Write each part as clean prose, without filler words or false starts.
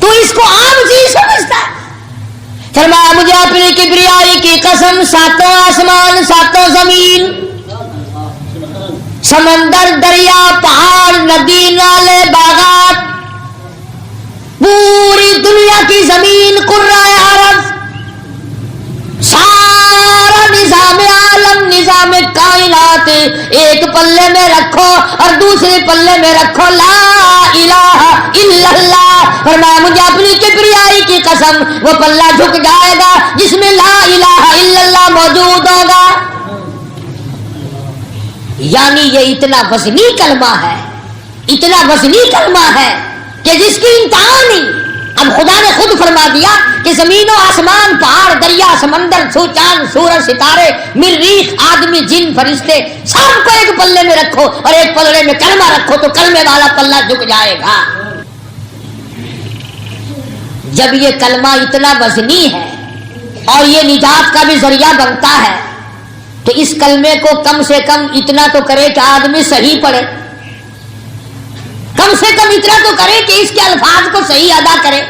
تو اس کو عام چیز سمجھتا ہے. فرمایا مجھے اپنی کبریائی کی قسم، ساتوں آسمان ساتوں زمین، سمندر دریا پہاڑ ندی نالے باغات، پوری دنیا کی زمین قرۂ عرب، سارا نظام عالم نظام کائنات ایک پلے میں رکھو اور دوسرے پلے میں رکھو لا الہ الا اللہ. فرمایا مجھے اپنی کبریائی کی قسم وہ پلہ جھک جائے گا جس میں لا الہ الا اللہ موجود ہوگا. یعنی یہ اتنا وزنی کلمہ ہے، اتنا وزنی کلمہ ہے کہ جس کی انتہا نہیں. اب خدا نے خود فرما دیا کہ زمین و آسمان پہاڑ دریا سمندر چاند سورج ستارے مریخ آدمی جن فرشتے سب کو ایک پلے میں رکھو اور ایک پلڑے میں کلمہ رکھو تو کلمے والا پلہ جھک جائے گا. جب یہ کلمہ اتنا وزنی ہے اور یہ نجات کا بھی ذریعہ بنتا ہے تو اس کلمے کو کم سے کم اتنا تو کرے کہ آدمی صحیح پڑھے، کم سے کم اتنا تو کرے کہ اس کے الفاظ کو صحیح ادا کرے.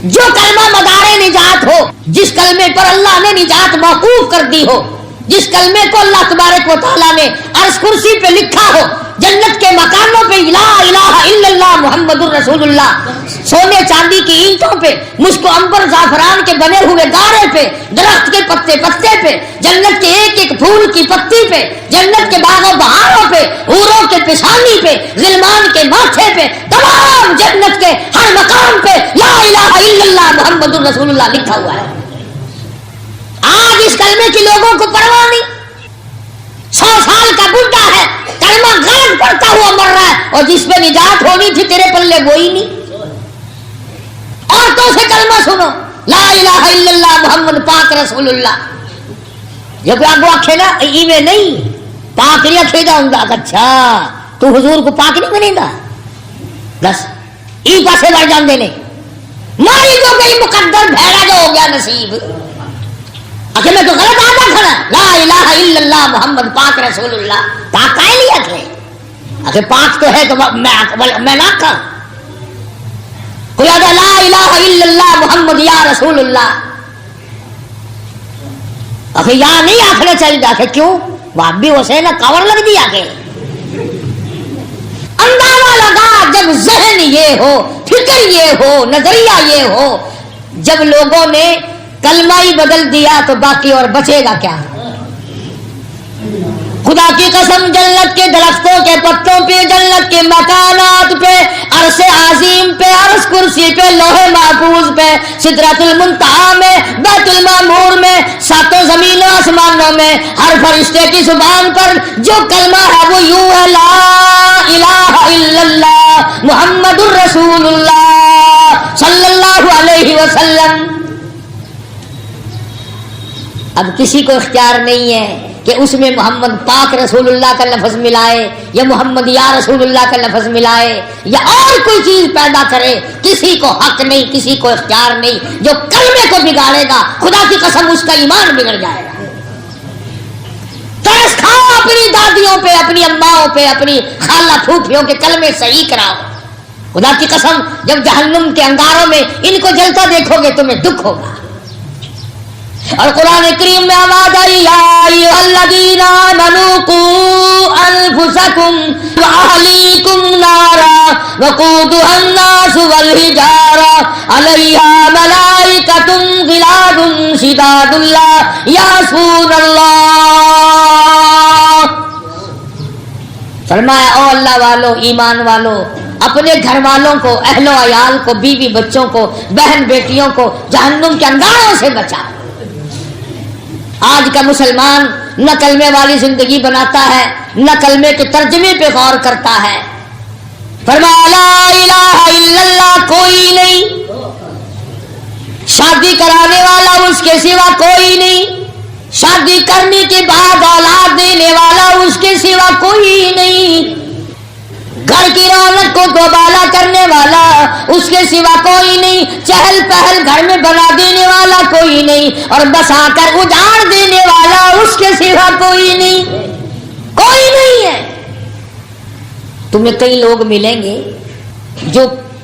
جو کلمہ مدار نجات ہو، جس کلمے پر اللہ نے نجات موقوف کر دی ہو، جس کلمے کو اللہ تبارک و تعالیٰ نے عرش کرسی پہ لکھا ہو، جنت کے مکانوں پہ لا الہ الا اللہ محمد الرسول اللہ، سونے چاندی کی اینٹوں پہ، مشک و عنبر زعفران کے بنے ہوئے گارے پہ، درخت کے پتے پتے پہ، جنت کے ایک ایک پھول کی پتی پہ، جنت کے باغ و بہاروں پہ، حوروں کے پیشانی پہ، غلمان کے ماتھے پہ، تمام جنت کے ہر مقام پہ لا الہ الا اللہ محمد الرسول اللہ لکھا ہوا ہے. آج اس کلمے کی لوگوں کو پرواہ نہیں. 100 سال کا بڈھا ہے کلمہ غلط پڑھتا ہوا مر رہا ہے اور جس پہ نجات ہونی تھی تیرے پلے وہی نہیں. عورتوں سے کلمہ سنو لا الہ الا اللہ محمد پاک رسول اللہ. جب آپ آخے نا ای میں نہیں پاک نہیں آخے جاؤں گا. اچھا تو حضور کو پاک نہیں بنے گا؟ بس ای پاسے بڑھ جان دینے ماری جو گئی مقدر بھیڑا جو ہو گیا نصیب. آخر میں تو غلط آتا کھڑا لا الہ الا اللہ محمد پاک رسول اللہ. پاک کا لیا تھے آخر پاک تو ہے تو میں نہ کہا کوئی آدھا لا الہ الا اللہ محمد یا رسول اللہ. آخر یہاں نہیں آخر چاہیے. آخر کیوں؟ وہ بھی اسے نا کور لگ دیا کہ اندازہ لگا جب ذہن یہ ہو فکر یہ ہو نظریہ یہ ہو. جب لوگوں نے کلمہ ہی بدل دیا تو باقی اور بچے گا کیا؟ خدا کی قسم جنت کے درختوں کے پتوں پہ جنت کے مکانات پہ عرش عظیم پہ عرش کرسی پہ لوح محفوظ پہ سدرۃ المنتہا میں بیت المعمور میں ساتوں زمین و آسمانوں میں ہر فرشتے کی زبان پر جو کلمہ ہے وہ یوں ہے لا الہ الا اللہ محمد الرسول اللہ صلی اللہ علیہ وسلم. اب کسی کو اختیار نہیں ہے کہ اس میں محمد پاک رسول اللہ کا لفظ ملائے یا محمد یا رسول اللہ کا لفظ ملائے یا اور کوئی چیز پیدا کرے. کسی کو حق نہیں، کسی کو اختیار نہیں. جو کلمے کو بگاڑے گا خدا کی قسم اس کا ایمان بگڑ جائے گا. ترس کھاؤ اپنی دادیوں پہ اپنی اماؤں پہ اپنی خالہ پھوپھیوں کے کلمے صحیح کراؤ. خدا کی قسم جب جہنم کے انگاروں میں ان کو جلتا دیکھو گے تمہیں دکھ ہوگا. اور قرآن کریم میں آواز آئی یا ایھا الذین آمنوا قوا انفسکم واہلیکم نارا وقودها الناس والحجارہ علیہا ملائکۃ غلاظ شداد لا یعصون اللہ. فرمایا او اللہ والو ایمان والو اپنے گھر والوں کو اہل و عیال کو بیوی بچوں کو بہن بیٹیوں کو جہنم کے انگاروں سے بچاؤ. آج کا مسلمان نہ کلمے والی زندگی بناتا ہے نہ کلمے کے ترجمے پہ غور کرتا ہے. فرمایا لا الہ الا اللہ کوئی نہیں، شادی کرانے والا اس کے سوا کوئی نہیں، شادی کرنے کے بعد اولاد دینے والا اس کے سوا کوئی نہیں، گھر کی رونق کو دوبالا کرنے والا اس کے سوا کوئی نہیں، چہل پہل گھر میں بنا دینے والا کوئی نہیں اور بسا کر اجاڑ دینے والا اس کے سوا کوئی نہیں، کوئی نہیں ہے. تمہیں کئی لوگ ملیں گے جو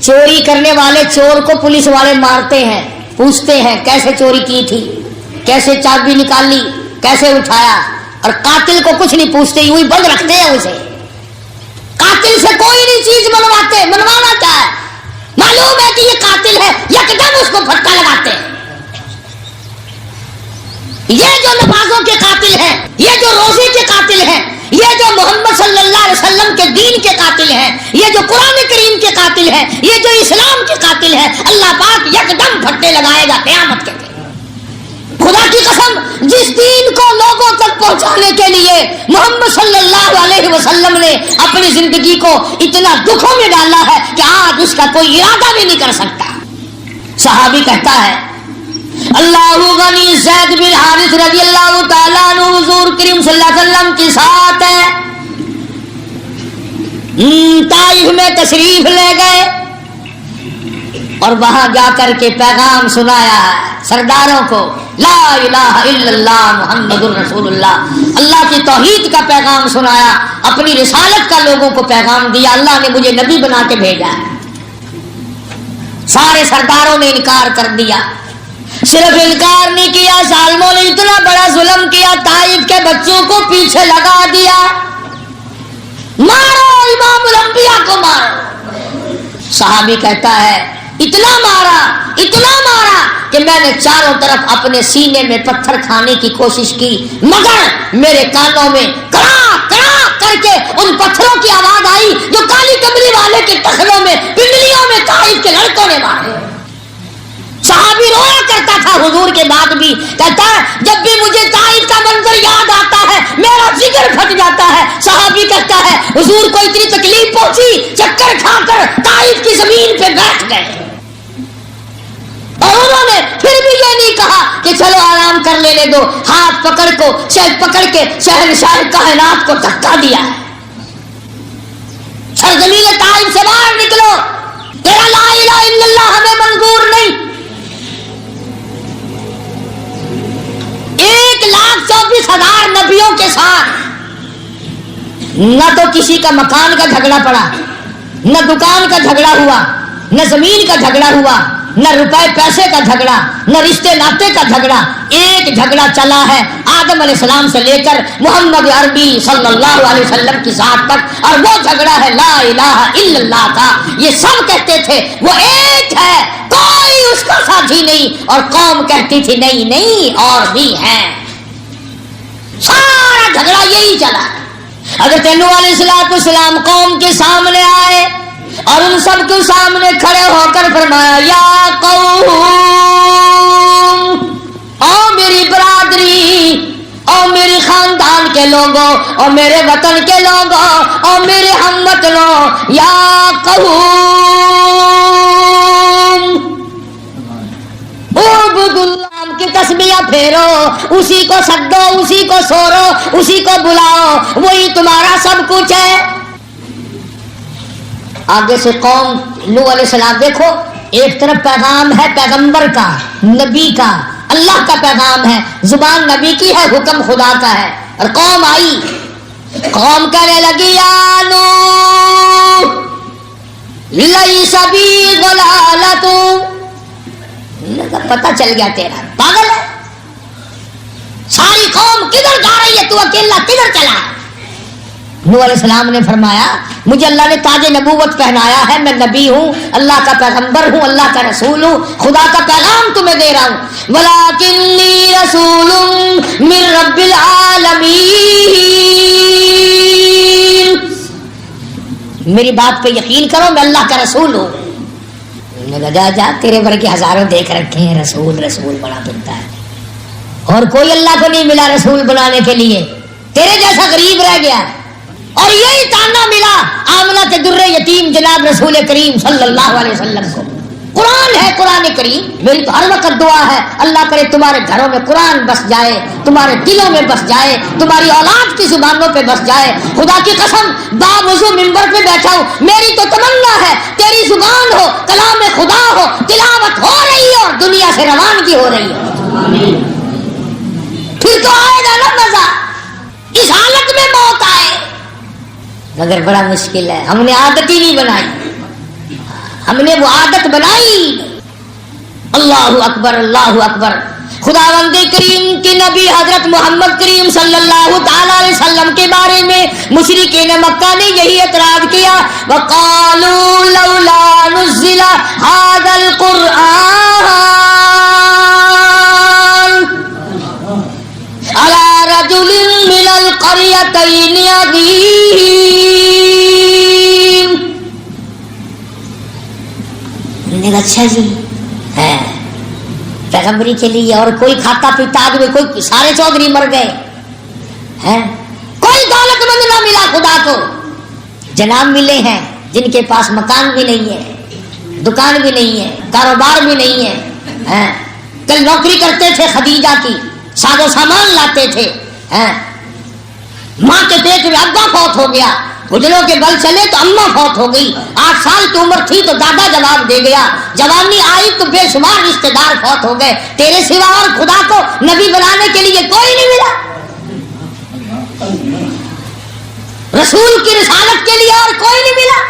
چوری کرنے والے چور کو پولیس والے مارتے ہیں، پوچھتے ہیں کیسے چوری کی تھی، کیسے چابی نکالی، کیسے اٹھایا، اور قاتل کو کچھ نہیں پوچھتے، یوں ہی بند رکھتے ہیں اسے. قاتل سے کوئی نہیں چیز منوانا چاہے، معلوم ہے کہ یہ قاتل ہے، یکدم اس کو پھٹکا لگاتے ہیں. یہ جو نمازوں کے قاتل ہیں، یہ جو روزے کے قاتل ہیں، یہ جو محمد صلی اللہ علیہ وسلم کے دین کے قاتل ہیں، یہ جو قرآن کریم کے قاتل ہیں، یہ جو اسلام کے قاتل ہیں، اللہ پاک یکدم پھٹے لگائے گا قیامت کے دن. خدا کی قسم، جس دین کو لوگوں تک پہنچانے کے لیے محمد صلی اللہ علیہ وسلم نے اپنی زندگی کو اتنا دکھوں میں ڈالا ہے کہ آج اس کا کوئی ارادہ بھی نہیں کر سکتا. صحابی کہتا ہے اللہ غنی، زید بن حارث رضی اللہ تعالیٰ عنہ حضور کریم صلی اللہ علیہ وسلم کے ساتھ ہے، طائف میں تشریف لے گئے اور وہاں جا کر کے پیغام سنایا سرداروں کو، لا الہ الا اللہ محمد الرسول اللہ، اللہ کی توحید کا پیغام سنایا، اپنی رسالت کا لوگوں کو پیغام دیا، اللہ نے مجھے نبی بنا کے بھیجا ہے. سارے سرداروں نے انکار کر دیا. صرف انکار نہیں کیا، ظالموں نے اتنا بڑا ظلم کیا، طائف کے بچوں کو پیچھے لگا دیا، مارو امام الانبیاء کو مارو. صحابی کہتا ہے اتنا مارا کہ میں نے چاروں طرف اپنے سینے میں پتھر کھانے کی کوشش کی، مگر میرے کانوں میں کرا کرا کر کے ان پتھروں کی آواز آئی جو کالی کمری والے کے ٹخنوں میں، پنڈلیوں میں طائف کے لڑکوں نے مارے. صحابی رویا کرتا تھا حضور کے بعد بھی، کہتا ہے جب بھی مجھے طائف کا منظر یاد آتا ہے میرا جگر پھٹ جاتا ہے. صحابی کہتا ہے حضور کو اتنی تکلیف پہنچی، چکر کھا کر طائف کی زمین پہ بیٹھ گئے، اور انہوں نے پھر بھی یہ نہیں کہا کہ چلو آرام کر لینے دو، ہاتھ پکڑ کے شہنشاہ کائنات کو دھکا دیا ہے، سرزمین طائف سے باہر نکلو، تیرا لا الہ الا اللہ ہمیں منظور نہیں. 1,24,000 نبیوں کے ساتھ نہ تو کسی کا مکان کا جھگڑا پڑا، نہ دکان کا جھگڑا ہوا، نہ زمین کا جھگڑا ہوا، نہ روپے پیسے کا جھگڑا، نہ رشتے ناطے کا جھگڑا. ایک جھگڑا چلا ہے آدم علیہ السلام سے لے کر محمد عربی صلی اللہ علیہ وسلم کی ذات تک، اور وہ جھگڑا ہے لا الہ الا اللہ کا. یہ سب کہتے تھے وہ ایک ہے، کوئی اس کا ساتھی نہیں، اور قوم کہتی تھی نہیں اور بھی ہیں. سارا جھگڑا یہی چلا. حضرت نوح علیہ السلام قوم کے سامنے آئے اور ان سب کے سامنے کھڑے ہو کر فرمایا یا قوم، او میری برادری، او میری خاندان کے لوگوں، او میرے وطن کے لوگوں، او میرے ہم وطنوں، یا قوم اعبدوا اللہ کی تسبیح پھیرو، اسی کو سدو، اسی کو سورو، اسی کو بلاؤ، وہی تمہارا سب کچھ ہے. آگے سے قوم نوح علیہ السلام، دیکھو ایک طرف پیغام ہے پیغمبر کا، نبی کا، اللہ کا پیغام ہے، زبان نبی کی ہے، حکم خدا کا ہے، اور قوم آئی، قوم کہنے لگی یا نوح لیس بی ضلالۃ، پتہ چل گیا تیرا پاگل ہے، ساری قوم کدھر جا رہی ہے، تو اکیلا کدھر چلا. نوح علیہ السلام نے فرمایا مجھے اللہ نے تاج نبوت پہنایا ہے، میں نبی ہوں، اللہ کا پیغمبر ہوں، اللہ کا رسول ہوں، خدا کا پیغام تمہیں دے رہا ہوں. وَلَٰكِنِّي رَسُولٌ مِّن رَّبِّ الْعَالَمِينَ، میری بات پہ یقین کرو، میں اللہ کا رسول ہوں. جا تیرے بھر کے ہزاروں دیکھ رکھے ہیں، رسول بڑا پھرتا ہے، اور کوئی اللہ کو نہیں ملا رسول بنانے کے لیے، تیرے جیسا غریب رہ گیا. اور یہی تانا ملا آمنہ کے در یتیم جناب رسول کریم صلی اللہ علیہ وسلم کو. قرآن ہے قرآن کریم. میری تو ہر وقت دعا ہے اللہ کرے تمہارے گھروں میں قرآن بس جائے، تمہارے دلوں میں بس جائے، تمہاری اولاد کی زبانوں پہ بس جائے. خدا کی قسم باوضو منبر پہ بیٹھا ہوں، میری تو تمنا ہے تیری زبان ہو، کلام خدا ہو، تلاوت ہو رہی ہے اور دنیا سے روانگی ہو رہی ہے. پھر تو آئے گا نا مزہ، اس حالت میں موت آئے، مگر بڑا مشکل ہے، ہم نے عادت ہی نہیں بنائی. ہم نے وہ عادت بنائی. اللہ اکبر اللہ اکبر. خداوند کریم کے نبی حضرت محمد کریم صلی اللہ تعالی علیہ وسلم کے بارے میں مشرکین مکہ نے یہی اعتراض کیا. وقالوا لولا نزل هذا القرآن على رجل من القريتين عظيم. اچھا جی ہے پیغمبری کے لیے اور کوئی کھاتا پیتا آدمی, کوئی سارے چودھری مر گئے ہیں, کوئی دولت مند نہ ملا خدا کو. جناب ملے ہیں جن کے پاس مکان بھی نہیں ہے, دکان بھی نہیں ہے, کاروبار بھی نہیں ہے. کل نوکری کرتے تھے خدیجہ کی, ساز و سامان لاتے تھے. ماں کے پیٹ میں ابا فوت ہو گیا, گھٹنوں کے بل چلے تو اماں فوت ہو گئی. 8 سال کی عمر تھی تو دادا جواب دے گیا. جوانی آئی تو بے شمار رشتے دار فوت ہو گئے. تیرے سوا اور خدا کو نبی بنانے کے لیے کوئی نہیں ملا, رسول کی رسالت کے لیے اور کوئی نہیں ملا.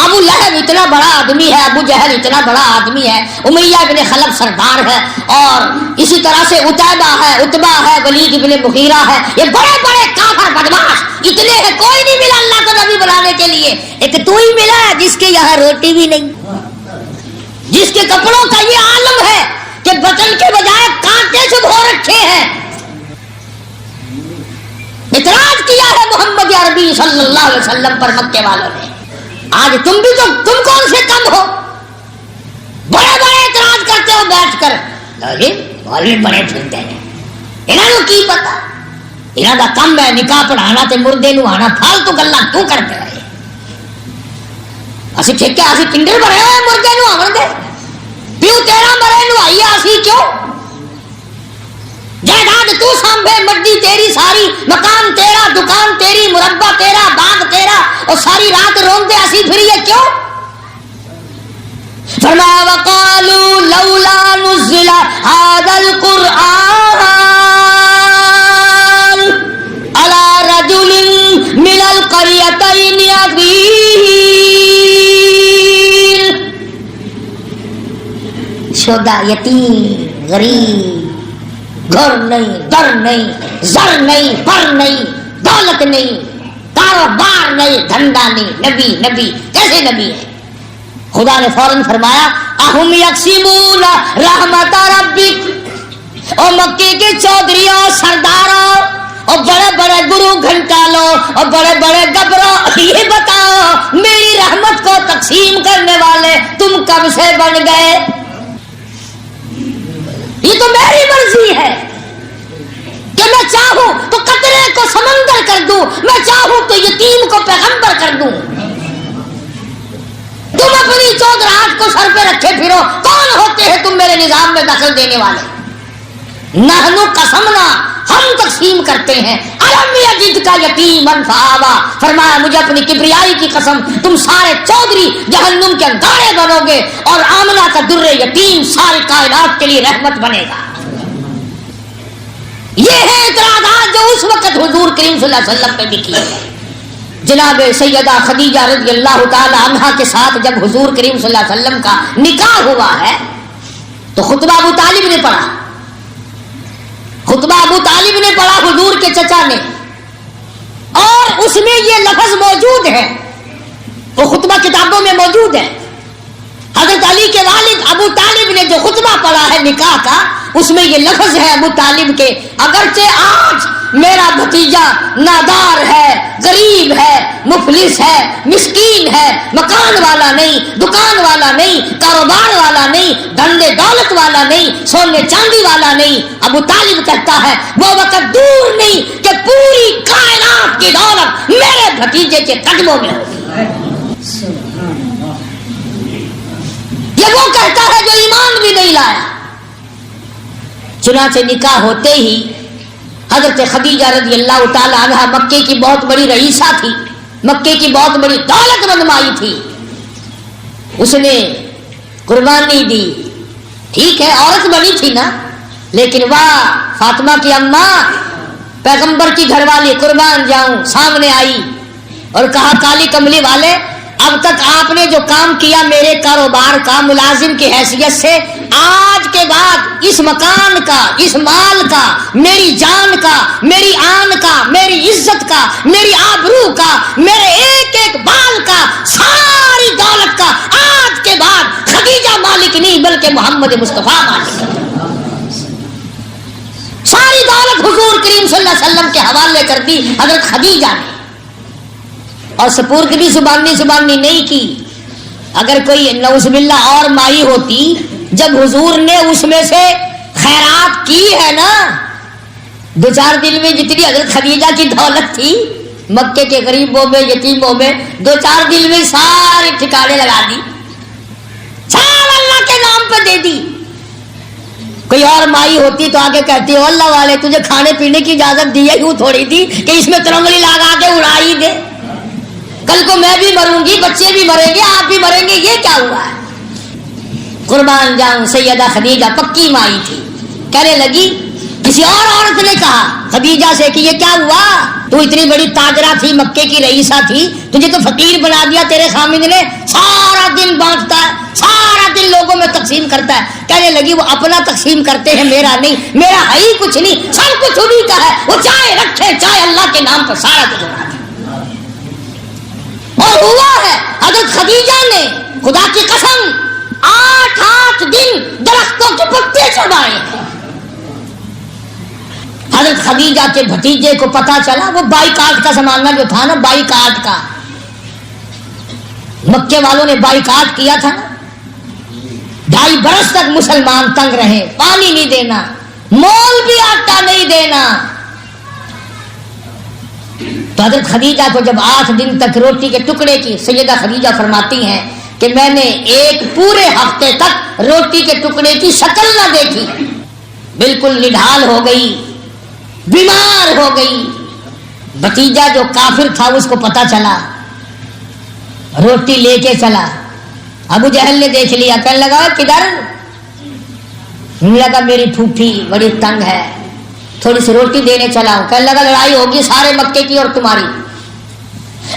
ابو لہب اتنا بڑا آدمی ہے, ابو جہل اتنا بڑا آدمی ہے, امیہ ابن خلف سردار ہے, اور اسی طرح سے عتیبہ ہے, عتبہ ہے, ولید ابن مغیرہ ہے. یہ بڑے بڑے کافر بدماش اتنے ہیں, کوئی نہیں ملا اللہ کو نبی بنانے کے لیے. ایک تو ہی ملا ہے جس کے یہاں روٹی بھی نہیں, جس کے کپڑوں کا یہ عالم ہے کہ بٹن کے بجائے کانٹے سے دھو رکھے ہیں. اعتراض کیا ہے محمد عربی صلی اللہ علیہ وسلم پر مکے والوں نے. آج تم بھی تو, تم کون سے کم ہو, بڑے بڑے اعتراض کرتے ہو بیٹھ کر. مولوی بڑے پھرتے ہیں, انہوں کی پتا, انہوں کا کم ہے نکاح پڑھانا تے مردے نو آنا, فالتو گلا کیوں کرتے رہے. اسی ٹھیک ہے, اسی کنڈر بھرے ہوئے مردے نو آون دے, پیو تیرا مرے نو آئی اسی کیوں. جائیداد تو سانبھے, مڈی تیری ساری, مکان تیرا, دکان تیری, مربع تیرا, باغ تیرا, اور ساری رات روندے اسی پھریے کیوں. فرمایا وقالوا لولا نزل هذا القرآن على رجل من القريتين عظيم. شودا, یتیم, غریب, گھر نہیں, در نہیں, زر نہیں, پر نہیں, دولت نہیں, کاروبار نہیں, دھندا نہیں, نبی نبی کیسے نبی ہے. خدا نے فوراً فرمایا اہم یقسمون رحمت ربک. اور مکے کے چودھریوں, سرداروں, اور بڑے بڑے گرو گھنٹالوں, اور بڑے بڑے گبروں, یہ بتاؤ میری رحمت کو تقسیم کرنے والے تم کب سے بن گئے. یہ تو میری مرضی ہے کہ میں چاہوں تو قطرے کو سمندر کر دوں, میں چاہوں تو یتیم کو پیغمبر کر دوں. تم اپنی چودراہٹ کو سر پہ رکھے پھرو, کون ہوتے ہیں تم میرے نظام میں دخل دینے والے. نحنو قسمنا, ہم تقسیم کرتے ہیں. الم یجد کا یتیما فآوا, فرمایا مجھے اپنی کبریائی کی قسم, تم سارے چودھری جہنم کے گاڑے بنو گے, اور آمنہ کا در یتیم ساری کائنات کے لیے رحمت بنے گا. یہ ہے اعتراضات جو اس وقت حضور کریم صلی اللہ علیہ وسلم پہ بھی کیے گئے. جناب سیدہ خدیجہ رضی اللہ تعالی عنہا کے ساتھ جب حضور کریم صلی اللہ علیہ وسلم کا نکاح ہوا ہے تو خطبہ ابو طالب نے پڑھا, خطبہ ابو طالب نے پڑھا حضور کے چچا نے, اور اس میں یہ لفظ موجود ہے, وہ خطبہ کتابوں میں موجود ہے. حضرت علی کے والد ابو طالب نے جو خطبہ پڑھا ہے نکاح کا, اس میں یہ لفظ ہے ابو طالب کے, اگرچہ آج میرا بھتیجا نادار ہے, غریب ہے, مفلس ہے, مسکین ہے, مکان والا نہیں, دکان والا نہیں, کاروبار والا نہیں, دھندے دولت والا نہیں, سونے چاندی والا نہیں, ابو طالب کہتا ہے وہ وقت دور نہیں کہ پوری کائنات کی دولت میرے بھتیجے کے قدموں میں ہوگی. یہ وہ کہتا ہے جو ایمان بھی نہیں لایا. چنانچہ نکاح ہوتے ہی حضرت خدیجہ رضی اللہ تعالی عنہا مکے کی بہت بڑی رئیسہ تھی, مکے کی بہت بڑی دولت مند مائی تھی, اس نے قربانی دی. ٹھیک ہے عورت بنی تھی نا, لیکن واہ فاطمہ کی اماں پیغمبر کی گھر والی قربان جاؤں سامنے آئی اور کہا کالی کملی والے اب تک آپ نے جو کام کیا میرے کاروبار کا ملازم کی حیثیت سے، آج کے بعد اس مکان کا، اس مال کا، میری جان کا، میری آن کا، میری عزت کا، میری آبرو کا، میرے ایک ایک بال کا، ساری دولت کا آج کے بعد خدیجہ مالک نہیں بلکہ محمد مصطفیٰ مالک ہے۔ ساری دولت حضور کریم صلی اللہ علیہ وسلم کے حوالے کر دی حضرت خدیجہ نے، اور سپرد بھی زبانی نہیں کی۔ اگر کوئی نعوذ باللہ اور مائی ہوتی، جب حضور نے اس میں سے خیرات کی ہے نا، 2-4 دن میں جتنی حضرت خدیجہ کی دولت تھی مکے کے غریبوں میں، یتیموں میں، 2-4 دن میں سارے ٹھکانے لگا دی، سب اللہ کے نام پہ دے دی۔ کوئی اور مائی ہوتی تو آگے کہتی ہو اللہ والے تجھے کھانے پینے کی اجازت دی ہے، یوں تھوڑی تھی کہ اس میں ترنگلی لگا کے اڑائی دے، کل کو میں بھی مروں گی، بچے بھی مریں گے، آپ بھی مریں گے، یہ کیا ہوا ہے؟ قربان جان سیدہ خدیجہ پکی مائی تھی۔ کہنے لگی، کسی اور عورت نے کہا خدیجہ سے کہ یہ کیا ہوا، تو اتنی بڑی تاجرہ تھی، مکے کی رئیسہ تھی، تجھے تو فقیر بنا دیا تیرے خامد نے، سارا دن بانٹتا ہے، سارا دن لوگوں میں تقسیم کرتا ہے۔ کہنے لگی وہ اپنا تقسیم کرتے ہیں، میرا نہیں، میرا ہے ہی کچھ نہیں، سب کچھ انہیں کا ہے، وہ چاہے رکھے چاہے اللہ کے نام پر سارا کچھ اٹھا دے۔ اور ہوا ہے حضرت خدیجہ نے خدا کی قسم 8 دن درختوں کے پتے چبائے ہیں۔ حضرت خدیجہ کے بھتیجے کو پتا چلا، وہ بائیکاٹ کا زمانہ جو تھا نا، بائیکاٹ کا، مکے والوں نے بائیکاٹ کیا تھا نا، 2.5 برس تک مسلمان تنگ رہے، پانی نہیں دینا، مول بھی آٹا نہیں دینا۔ تو حضرت خدیجہ کو جب 8 دن تک روٹی کے ٹکڑے کی، سیدہ خدیجہ فرماتی ہیں کہ میں نے ایک پورے ہفتے تک روٹی کے ٹکڑے کی شکل نہ دیکھی، بالکل نڈھال ہو گئی، بیمار ہو گئی۔ بھتیجا جو کافر تھا اس کو پتا چلا، روٹی لے کے چلا، ابو جہل نے دیکھ لیا، کہنے لگا کدھر؟ لگا میری پھوپھی بڑی تنگ ہے، تھوڑی سی روٹی دینے چلا ہوں۔ کہنے لگا لڑائی ہوگی سارے مکے کی اور تمہاری۔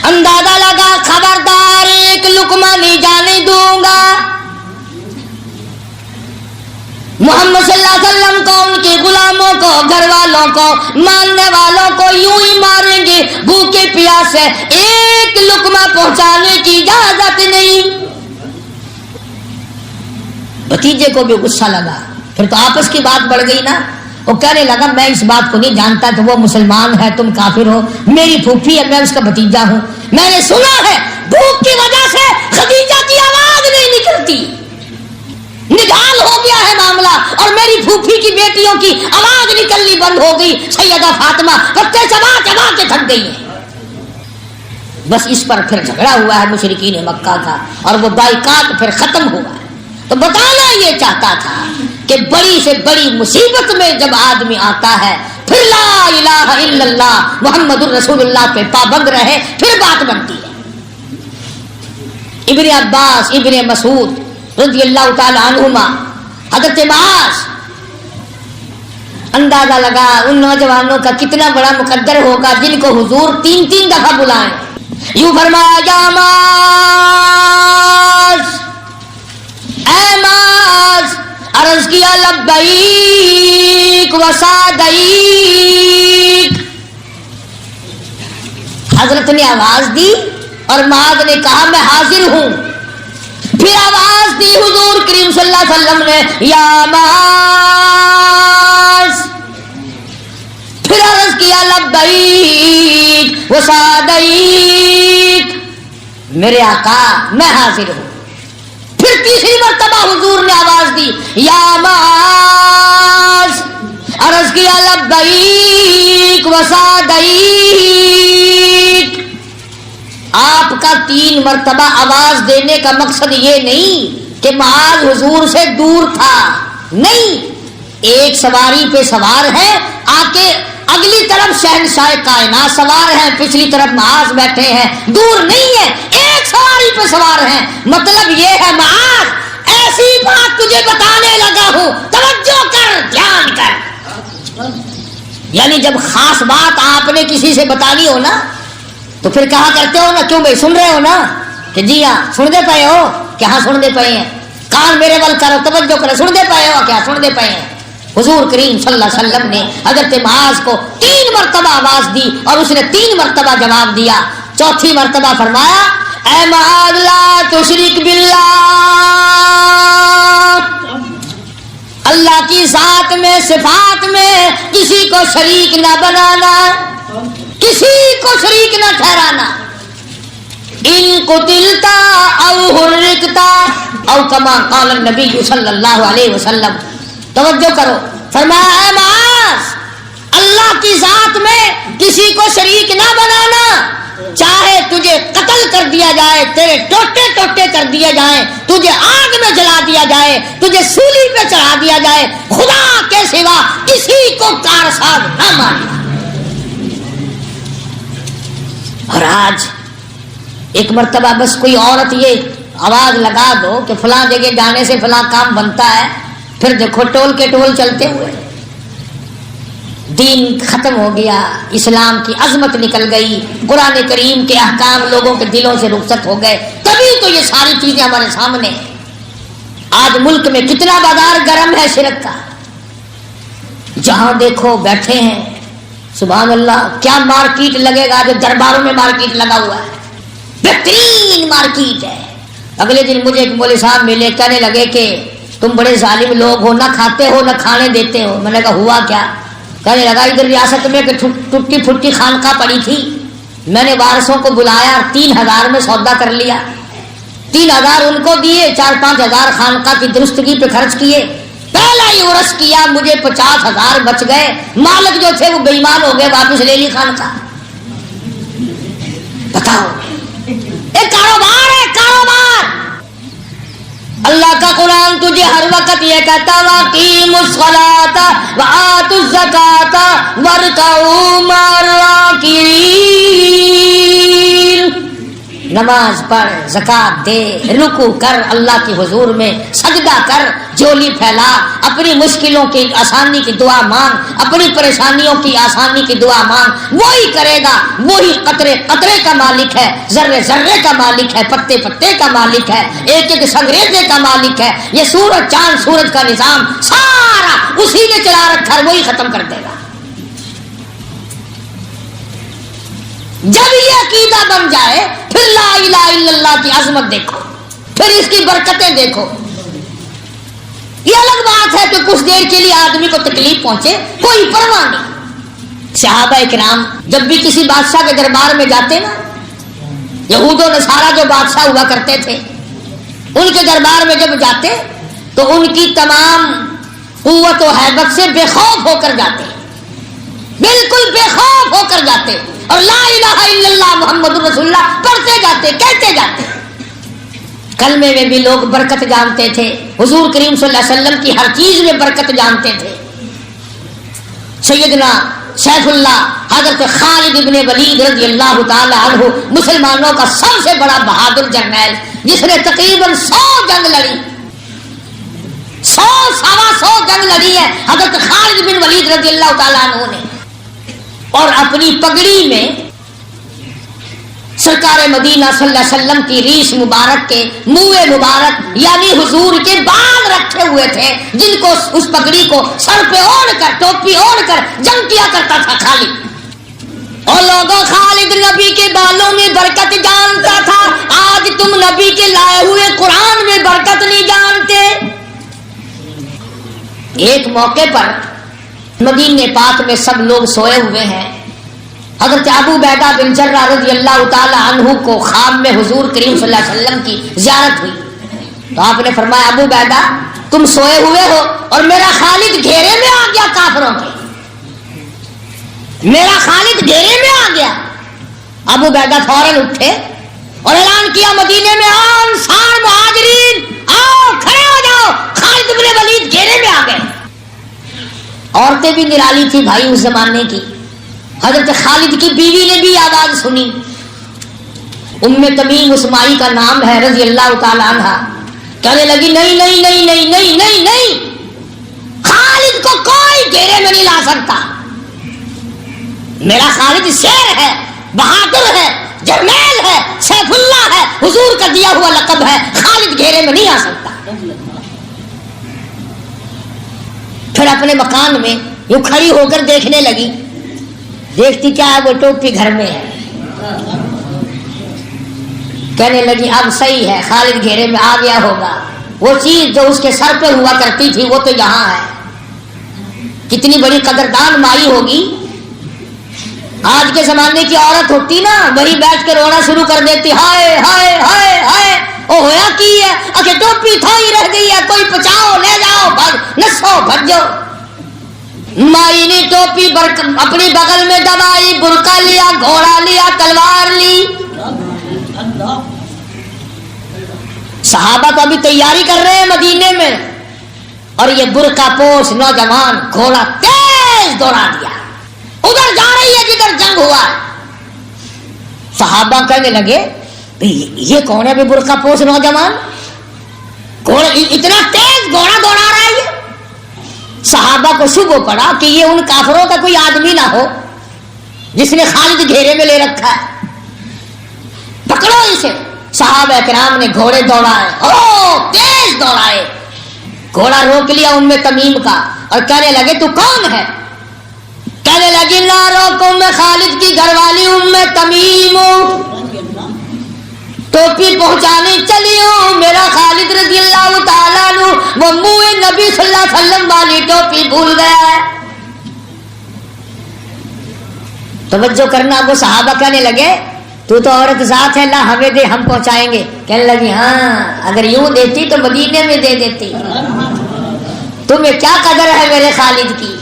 اندازہ لگا خبردار ایک لقمہ نہیں جانے دوں گا، محمد صلی اللہ علیہ وسلم کو، ان کے غلاموں کو، گھر والوں کو، ماننے والوں کو یوں ہی ماریں گے، بھوکے پیاسے، ایک لقمہ پہنچانے کی اجازت نہیں۔ بھتیجے کو بھی غصہ لگا، پھر تو آپس کی بات بڑھ گئی نا۔ وہ کہنے لگا میں اس بات کو نہیں جانتا کہ وہ مسلمان ہے تم کافر ہو، میری پھوپھی ہے، میں اس کا بھتیجا ہوں، میں نے سنا ہے بھوک کی وجہ سے خدیجہ کی آواز نہیں نکلتی، نڈھال ہو گیا ہے معاملہ، اور میری پھوپھی کی بیٹیوں کی آواز نکلنی بند ہو گئی، سیدہ فاطمہ پتے چبا چبا کے تھک گئی ہے۔ بس اس پر پھر جھگڑا ہوا ہے مشرکین مکہ کا، اور وہ بائیکاٹ پھر ختم ہوا ہے۔ تو بتانا یہ چاہتا تھا کہ بڑی سے بڑی مصیبت میں جب آدمی آتا ہے پھر لا الہ الا اللہ محمد الرسول اللہ پہ پابند رہے، پھر بات بنتی ہے۔ ابن عباس، ابن مسعود رضی اللہ تعالی عنہما، حضرت معاذ، اندازہ لگا ان نوجوانوں کا کتنا بڑا مقدر ہوگا جن کو حضور 3 دفعہ بلائیں۔ یوں فرمایا یا معاذ، اے معاذ، عرض کیا لبیک و سعدیک۔ حضرت نے آواز دی اور معاذ نے کہا میں حاضر ہوں۔ پھر آواز دی حضور کریم صلی اللہ علیہ وسلم نے یا معاذ، پھر عرض کیا لبیک و سعدیک، میرے آقا میں حاضر ہوں۔ پھر تیسری مرتبہ حضور نے آواز دی یا معاذ، عرض کیا لبیک و سعدیک۔ آپ کا 3 مرتبہ آواز دینے کا مقصد یہ نہیں کہ معاذ حضور سے دور تھا، نہیں، ایک سواری پہ سوار ہے، آکے اگلی طرف شہنشاہ کائنات سوار ہیں، پچھلی طرف معاذ بیٹھے ہیں، دور نہیں ہے، ایک سواری پہ سوار ہیں۔ مطلب یہ ہے معاذ ایسی بات تجھے بتانے لگا ہوں، توجہ کر، دھیان کر۔ یعنی جب خاص بات آپ نے کسی سے بتانی ہو نا تو پھر کہا کرتے ہو نا کیوں بھائی سن رہے ہو نا، کہ جی ہاں سنتے پے ہو کیا؟ ہاں سنتے پے ہیں. کان میرے ول کرو توجہ کرو, سنتے پے ہو کیا؟ سنتے پے ہیں. حضور کریم صلی اللہ علیہ وسلم نے حضرت معاذ کو 3 مرتبہ آواز دی اور اس نے 3 مرتبہ جواب دیا. چوتھی مرتبہ فرمایا اے معاذ لا تشرک باللہ, اللہ کی ذات میں صفات میں کسی کو شریک نہ بنانا, کسی کو شریک نہ ٹھہرانا. ان قتلتا او حرکتا او کما قال النبی صلی اللہ علیہ وسلم. توجہ کرو, فرمایا اے معاذ اللہ کی ذات میں کسی کو شریک نہ بنانا, چاہے تجھے قتل کر دیا جائے, تیرے ٹوٹے ٹوٹے کر دیے جائیں, تجھے آگ میں جلا دیا جائے, تجھے سولی پہ چڑھا دیا جائے, خدا کے سوا کسی کو کارساز نہ ماننا. اور آج ایک مرتبہ بس کوئی عورت یہ آواز لگا دو کہ فلاں جگہ جانے سے فلاں کام بنتا ہے, پھر دیکھو ٹول کے ٹول چلتے ہوئے. دین ختم ہو گیا, اسلام کی عظمت نکل گئی, قرآن کریم کے احکام لوگوں کے دلوں سے رخصت ہو گئے. تبھی تو یہ ساری چیزیں ہمارے سامنے. آج ملک میں کتنا بازار گرم ہے شرک کا, جہاں دیکھو بیٹھے ہیں. سبحان اللہ, کیا مارکیٹ لگے گا جو درباروں میں مارکیٹ لگا ہوا ہے, بہترین مارکیٹ ہے. اگلے دن مجھے ایک مولوی صاحب ملے, کہنے لگے کہ تم بڑے ظالم لوگ ہو, نہ کھاتے ہو نہ کھانے دیتے ہو. میں نے کہا ہوا کیا؟ کہنے لگا ادھر ریاست میں کہ ٹوٹی پھوٹی خانقاہ پڑی تھی, میں نے وارثوں کو بلایا اور 3000 میں سودا کر لیا. 3000 ان کو دیے, 4-5 ہزار خانقاہ کی درستگی پہ خرچ کیے. پہلا ہی عرس کیا, مجھے 50,000 بچ گئے. مالک جو تھے وہ بے ایمان ہو گئے, واپس لے لی خانقاہ. بتاؤ, ایک کاروبار ہے, کاروبار. اللہ کا قرآن تجھے ہر وقت یہ کہتا وَأَقِیمُوا الصَّلَاةَ وَآتُوا الزَّکَاةَ وَارْکَعُوا مَعَ الرَّاکِعِینَ. نماز پڑھ, زکات دے, رکوع کر, اللہ کی حضور میں سجدہ کر, جولی پھیلا, اپنی مشکلوں کی آسانی کی دعا مانگ, اپنی پریشانیوں کی آسانی کی دعا مانگ. وہی کرے گا, وہی قطرے قطرے کا مالک ہے, ذرے ذرے کا مالک ہے, پتے پتے کا مالک ہے, ایک ایک سنگریزے کا مالک ہے. یہ سورج چاند سورج کا نظام سارا اسی نے چلا رکھا ہے, وہی ختم کر دے گا. جب یہ عقیدہ بن جائے پھر لا الہ الا اللہ کی عظمت دیکھو, پھر اس کی برکتیں دیکھو. یہ الگ بات ہے کہ کچھ دیر کے لیے آدمی کو تکلیف پہنچے, کوئی پرواہ نہیں. صحابہ کرام جب بھی کسی بادشاہ کے دربار میں جاتے نا, یہود و نصارہ جو بادشاہ ہوا کرتے تھے, ان کے دربار میں جب جاتے تو ان کی تمام قوت و ہیبت سے بے خوف ہو کر جاتے, بالکل بے خوف ہو کر جاتے, اور لا الہ الا اللہ محمد رسول اللہ پڑھتے جاتے, کہتے جاتے. کلمے میں بھی لوگ برکت جانتے تھے, حضور کریم صلی اللہ علیہ وسلم کی ہر چیز میں برکت جانتے تھے. سیدنا سیف اللہ حضرت خالد ابن ولید رضی اللہ تعالی عنہ, مسلمانوں کا سب سے بڑا بہادر جرنیل, جس نے تقریباً 100 جنگ لڑی, 100 جنگ لڑی ہے حضرت خالد بن ولید رضی اللہ تعالی عنہ نے. اور اپنی پگڑی میں سرکار مدینہ صلی اللہ علیہ وسلم کی ریش مبارک کے منہ مبارک یعنی حضور کے بال رکھے ہوئے تھے, جن کو اس پگڑی کو سر پہ اوڑھ کر, ٹوپی اوڑھ کر جنگ کیا کرتا تھا خالد. اور لوگوں, خالد نبی کے بالوں میں برکت جانتا تھا. آج تم نبی کے لائے ہوئے قرآن میں برکت نہیں جانتے. ایک موقع پر مدینے پاک میں سب لوگ سوئے ہوئے ہیں. حضرت ابو عبیدہ بن جرہ رضی اللہ تعالی عنہ کو خواب میں حضور کریم صلی اللہ علیہ وسلم کی زیارت ہوئی, تو آپ نے فرمایا ابو عبیدہ تم سوئے ہوئے ہو اور میرا خالد گھیرے میں آ گیا کافروں کے, میرا خالد گھیرے میں آ گیا. ابو عبیدہ فوراً اٹھے اور اعلان کیا مدینے میں آؤ انصار مہاجرین, آؤ کھڑے ہو جاؤ, خالد بن ولید گھیرے میں آ گئے. عورتیں بھی نرالی تھی بھائی اس زمانے کی. حضرت خالد کی بیوی نے بھی آواز سنی, ام تمیم اسماعی کا نام ہے رضی اللہ تعالی عنہ. کہنے لگی نہیں نہیں نہیں نہیں نہیں نہیں نہیں, خالد کو کوئی گھیرے میں نہیں لا سکتا. میرا خالد شیر ہے, بہادر ہے, جرنیل ہے، سیف اللہ ہے، حضور کا دیا ہوا لقب ہے، خالد گھیرے میں نہیں آ سکتا۔ پھر اپنے مکان میں یوں کھڑی ہو کر دیکھنے لگی، دیکھتی کیا ہے، وہ ٹوپی گھر میں ہے۔ کہنے لگی اب صحیح ہے، خالد گھیرے میں آ گیا ہوگا، وہ چیز جو اس کے سر پہ ہوا کرتی تھی وہ تو یہاں ہے۔ کتنی بڑی قدردان مائی ہوگی۔ آج کے زمانے کی عورت ہوتی نا، وہی بیٹھ کے رونا شروع کر دیتی، ہائے ہائے ہائے ہائے، او ہویا کی ہے، اکے ٹوپی تھوئی رہ گئی ہے، کوئی بچاؤ، لے جاؤ، نسو بھجو۔ مائی نے ٹوپی اپنی بغل میں دبائی، برقع لیا، گھوڑا لیا، تلوار لی۔ صحابہ تو ابھی تیاری کر رہے ہیں مدینے میں، اور یہ برقع پوش نوجوان گھوڑا تیز دوڑا دیا، ادھر جا رہی ہے جدھر جنگ ہوا۔ صحابہ کہنے لگے یہ کون ہے برقع پوش نوجوان، گھوڑا اتنا تیز گھوڑا دوڑا رہا ہے یہ۔ صحابہ کو شبہ پڑا کہ یہ ان کافروں کا کوئی آدمی نہ ہو جس نے خالد گھیرے میں لے رکھا ہے، پکڑو اسے۔ صحابہ کرام نے گھوڑے دوڑائے، تیز دوڑائے، گھوڑا روک لیا ام تمیم کا اور کہنے لگے تو کون ہے؟ کہنے لگی نہ روکو، میں خالد کی گھر والی ام تمیم ہوں، ٹوپی پہنچانے چلی ہوں، میرا خالد رضی اللہ تعالیٰ عنہ وہ منہ نبی صلی اللہ علیہ وسلم والی ٹوپی بھول گیا ہے۔ توجہ کرنا، وہ صحابہ کہنے لگے تو عورت ذات ہے، لا ہمیں دے، ہم پہنچائیں گے۔ کہنے لگی ہاں اگر یوں دیتی تو مدینے میں دے دیتی، تمہیں کیا قدر ہے میرے خالد کی،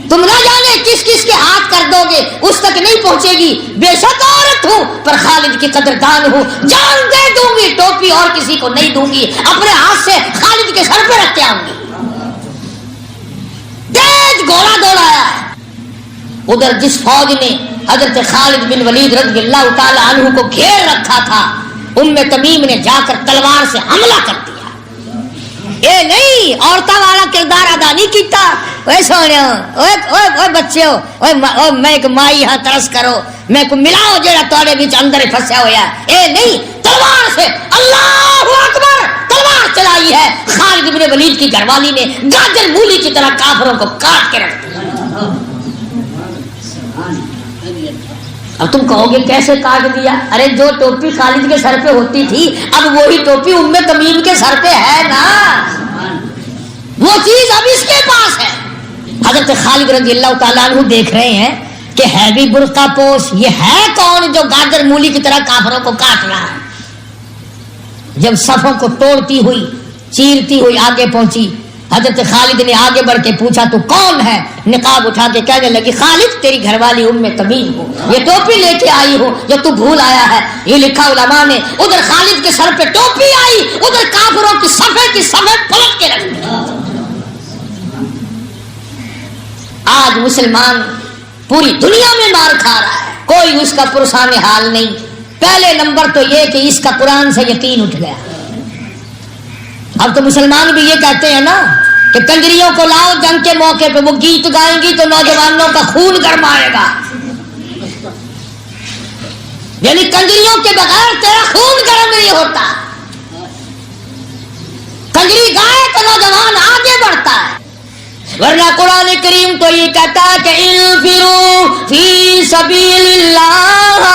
تم نہ جانے کس کس کے ہاتھ کر دو گے، اس تک نہیں پہنچے گی۔ بے شک عورت ہوں پر خالد کی قدردان ہوں، جان دے دوں گی، ٹوپی اور کسی کو نہیں دوں گی، اپنے ہاتھ سے خالد کے سر پہ رکھ کے آؤں گی۔ تیز گھوڑا دوڑایا ہے۔ ادھر جس فوج نے حضرت خالد بن ولید رضی اللہ تعالی عنہ کو گھیر رکھا تھا، ام تمیم نے جا کر تلوار سے حملہ کر دیا۔ اے نہیں عورتوں والا کردار ادا نہیں کیتا، اوے سونے اوے بچے ہو، میں ایک مائی ہاں ترس کرو، میں کو ملاؤ جڑا تواڈے وچ اندر پھسیا ہویا ہے۔ اے نہیں، تلوار سے اللہ اکبر تلوار چلائی ہے۔ خالد بن ولید کی گھر والی نے گاجر مولی کی طرح کافروں کو کاٹ کے رکھ دیا۔ اب تم کہو گے کیسے کاٹ دیا؟ ارے جو ٹوپی خالد کے سر پہ ہوتی تھی اب وہی ٹوپی ام تمیم کے سر پہ ہے نا، وہ چیز اب اس کے پاس ہے۔ حضرت خالد رضی اللہ تعالیٰ عنہ دیکھ رہے ہیں کہ ہے بھی برقع پوش، یہ ہے کون جو گاجر مولی کی طرح کافروں کو کاٹ رہا ہے؟ جب صفوں کو توڑتی ہوئی چیرتی ہوئی آگے پہنچی، حضرت خالد نے آگے بڑھ کے پوچھا تو کون ہے؟ نقاب اٹھا کے کہنے لگی خالد تیری گھر والی ام تمیم ہوں، یہ ٹوپی لے کے آئی ہوں جو تو بھول آیا ہے۔ یہ لکھا علماء نے، ادھر خالد کے سر پہ ٹوپی آئی، ادھر کافروں کی صفیں پلٹ کے رکھ دی۔ آج مسلمان پوری دنیا میں مار کھا رہا ہے، کوئی اس کا پرسان حال نہیں۔ پہلے نمبر تو یہ کہ اس کا قرآن سے یقین اٹھ گیا۔ اب تو مسلمان بھی یہ کہتے ہیں نا کہ کنجریوں کو لاؤ جنگ کے موقع پہ، وہ گیت گائیں گی تو نوجوانوں کا خون گرم آئے گا، یعنی کنجریوں کے بغیر تیرا خون گرم نہیں ہوتا۔ کنجری گائے تو نوجوان آگے بڑھتا ہے، ورنہ قرآن کریم تو یہ کہتا ہے کہ انفروا فی سبیل اللہ،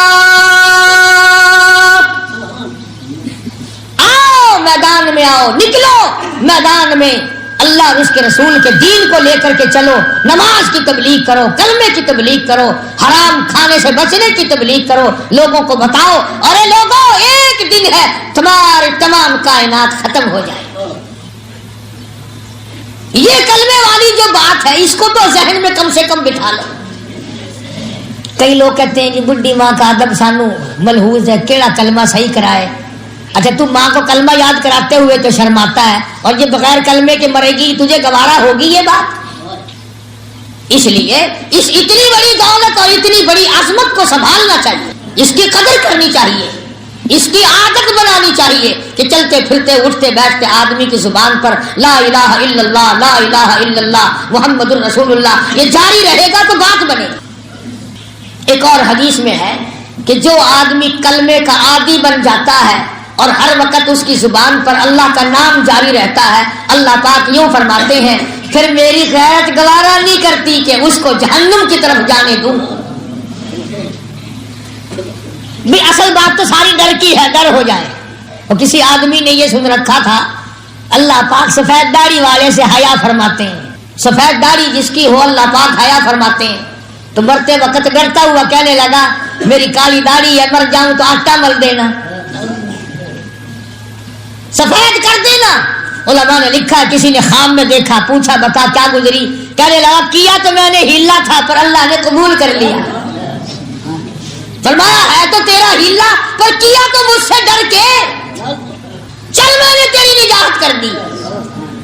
آؤ میدان میں، آؤ نکلو میدان میں، اللہ اور اس کے رسول کے دین کو لے کر کے چلو، نماز کی تبلیغ کرو، کلمے کی تبلیغ کرو، حرام کھانے سے بچنے کی تبلیغ کرو، لوگوں کو بتاؤ ارے لوگوں ایک دن ہے تمہاری تمام کائنات ختم ہو جائے۔ یہ کلمے والی جو بات ہے اس کو تو ذہن میں کم سے کم بٹھا لو۔ کئی لوگ کہتے ہیں کہ بڈھی ماں کا ادب سانو ملحوظ ہے، کیڑا کلمہ صحیح کرائے۔ اچھا تم ماں کو کلمہ یاد کراتے ہوئے تو شرماتا ہے، اور یہ بغیر کلمے کے مرے گی، تجھے گوارا ہوگی یہ بات؟ اس لیے اس اتنی بڑی دولت اور اتنی بڑی عظمت کو سنبھالنا چاہیے، اس کی قدر کرنی چاہیے، اس کی عادت بنانی چاہیے کہ چلتے پھرتے اٹھتے بیٹھتے آدمی کی زبان پر لا الہ الا اللہ، لا الہ الا اللہ، محمد الرسول اللہ، یہ جاری رہے گا تو بات بنے گی۔ ایک اور حدیث میں ہے کہ جو آدمی کلمے کا عادی بن جاتا ہے اور ہر وقت اس کی زبان پر اللہ کا نام جاری رہتا ہے، اللہ پاک یوں فرماتے ہیں پھر میری غیرت گوارا نہیں کرتی کہ اس کو جہنم کی طرف جانے دوں۔ بھی اصل بات تو ساری ڈر کی ہے، ڈر ہو جائے۔ اور کسی آدمی نے یہ سن رکھا تھا اللہ پاک سفید داڑھی والے سے حیا فرماتے ہیں، سفید داڑھی جس کی ہو اللہ پاک حیا فرماتے ہیں، تو مرتے وقت ڈرتا ہوا کہنے لگا میری کالی داڑھی ہے، مر جاؤں تو آٹا مل دینا، سفید کر دینا۔ علماء نے لکھا کسی نے خواب میں دیکھا، پوچھا بتا کیا گزری، کہنے لگا کیا تو میں نے ہیلا تھا پر اللہ نے قبول کر لیا۔ فرمایا ہے تو تیرا ہیلا پر کیا تو مجھ سے ڈر کے، چل میں نے تیری نجات کر دی۔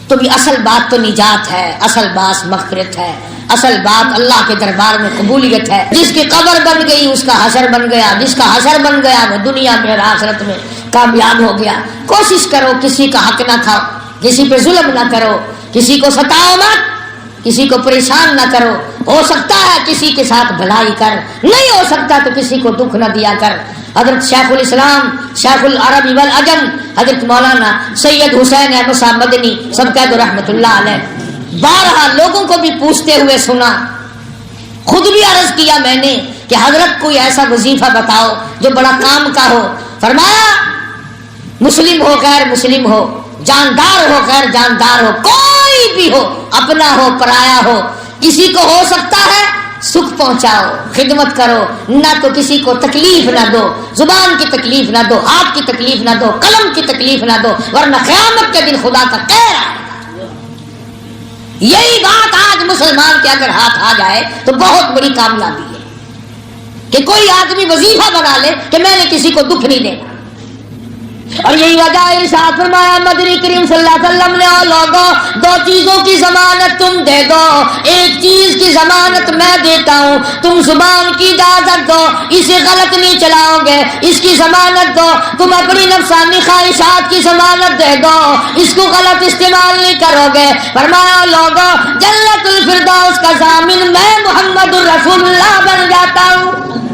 تو بھی اصل بات تو نجات ہے، اصل بات مغفرت ہے، اصل بات اللہ کے دربار میں قبولیت ہے۔ جس کی قبر بن گئی اس کا حشر بن گیا، جس کا حشر بن گیا وہ دنیا میں اور آخرت میں کامیاب ہو گیا۔ کوشش کرو کسی کا حق نہ کھاؤ، کسی پہ ظلم نہ کرو، کسی کو ستاؤ مت، کسی کو پریشان نہ کرو۔ ہو سکتا ہے کسی کے ساتھ بھلائی کر، نہیں ہو سکتا تو کسی کو دکھ نہ دیا کر۔ حضرت شیخ الاسلام شیخ العرب والعجم حضرت مولانا سید حسین احمد صاحب مدنی سب کہہ دو رحمت اللہ علیہ، بارہا لوگوں کو بھی پوچھتے ہوئے سنا، خود بھی عرض کیا میں نے کہ حضرت کوئی ایسا وظیفہ بتاؤ جو بڑا کام کا ہو۔ فرمایا مسلم ہو غیر مسلم ہو، جاندار ہو غیر جاندار ہو، کوئی بھی ہو، اپنا ہو پرایا ہو، کسی کو ہو سکتا ہے سکھ پہنچاؤ، خدمت کرو، نہ تو کسی کو تکلیف نہ دو، زبان کی تکلیف نہ دو، ہاتھ کی تکلیف نہ دو، قلم کی تکلیف نہ دو، ورنہ قیامت کے دن خدا کا قہر آئے گا۔ یہی بات آج مسلمان کے اگر ہاتھ آ جائے تو بہت بڑی کامیابی ہے کہ کوئی آدمی وظیفہ بنا لے کہ میں نے کسی کو دکھ نہیں دینا۔ اور یہی وجہ ارشاد فرمایا مدنی کریم صلی اللہ علیہ وسلم نے، او لوگوں دو چیزوں کی ضمانت تم دے دو، ایک چیز کی ضمانت میں دیتا ہوں، تم زبان کی اجازت دو، اسے غلط نہیں چلاؤ گے، اس کی ضمانت دو، تم اپنی نفسانی خواہشات کی ضمانت دے دو، اس کو غلط استعمال نہیں کرو گے۔ فرمایا لوگوں جنت الفردوس کا ضامن میں محمد الرسول اللہ بن جاتا ہوں۔